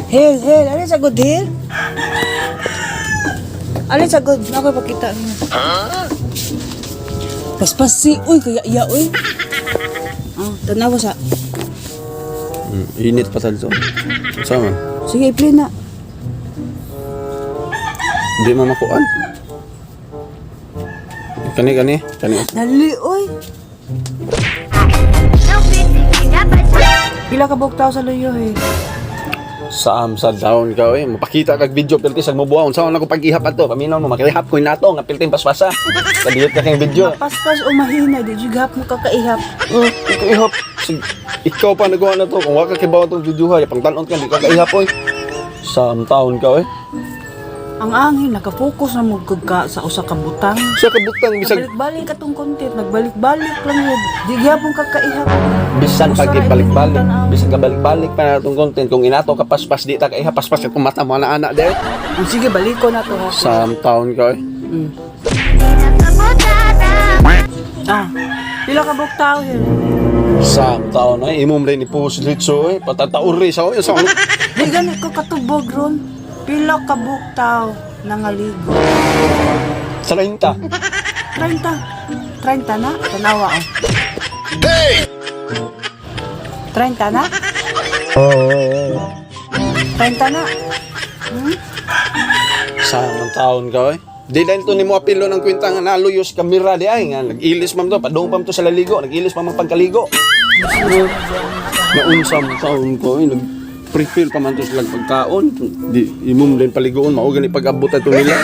Hel, ano sa good, Hel? Alin sa good? Ako pakita niyo. Paspas si, uy, kaya iya, uy. Oh, tanawa sa. Init pa talito. Sama. Sige, i-play na. Hindi mo makuan. Kani. Dali, uy. Pila ka buktaw sa luyo, eh. Sa down ka eh. Mapakita kag video pilti sa mubuhaon. Saan ako pag-ihap ato? Paminaw mo makihap ko nato nga pilti paspasa. Kadiyot ka kang video. Paspas o mahina, di jugap mo kakaihap. Ihap. Ikaw pa nagawa na to. Kung waka kibaw itong video ha, pang tanon ka, di ka kaihap eh. Sa taon ka eh. Ang angin, nakapokus na mo ka sa usa ka butang. Siya kabutang bisag Nagbalik-balik katong content, nagbalik-balik lang yun. Di gyapon kakaihap. bisan Usa pag ra balik-balik. inyong Bisan ka balik-balik pa na itong content. Kung inato ka paspas di ta kaihap paspas kung mata mo na anak de. Sige, balik ko na to ha. Sa taon ka eh. Pila ka buktaw, Hel? Sa taon ay imong rin ipost litso eh. Patatauri sa oy sa Di ganit ko katubog ron. Pila ka buktaw nangaligo. sa 30. 30 na? Tanawa oh. 30 na? 30 na? Sa taon ka eh. Di lang ito ni mo apilo ng kwenta nga naluyos kamera di ay nga nag-ilis man to padung pam to sa laligo nag-ilis pa man pagkaligo. Naunsam taon ko eh nag-prepare pa man to sila pagkaon di imum din paligoon mao gani pag-abot ato nila.